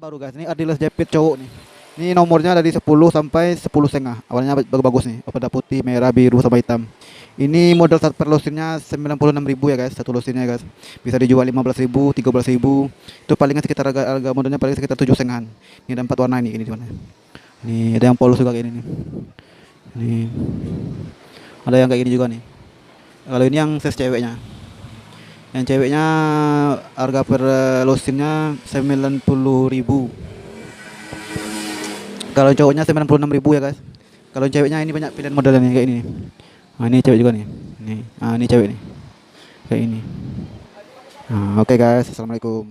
terbaru guys. Ini Ardiles Jepit cowok nih. Ini nomornya dari 10 sampai 10,5. Awalnya bagus nih. Pada putih, merah, biru sama hitam. Ini modal per lusinnya 96.000 ya guys. Satu lusinnya guys. Bisa dijual 15.000, 13.000. Itu palingan sekitar harga modalnya paling sekitar 7,5. Ini ada 4 warna ini cuman. Ini ada yang polos juga kayak ini nih. Ini ada yang kayak gini juga nih. Kalau ini yang size ceweknya. Yang ceweknya harga per lusinnya 90.000. Kalau cowoknya 96.000 ya guys. Kalau ceweknya ini banyak pilihan modelnya nih kayak ini nih. Nah, ini cewek juga nih. Nih, ini cewek nih. Kayak ini. Nah, oke guys, assalamualaikum.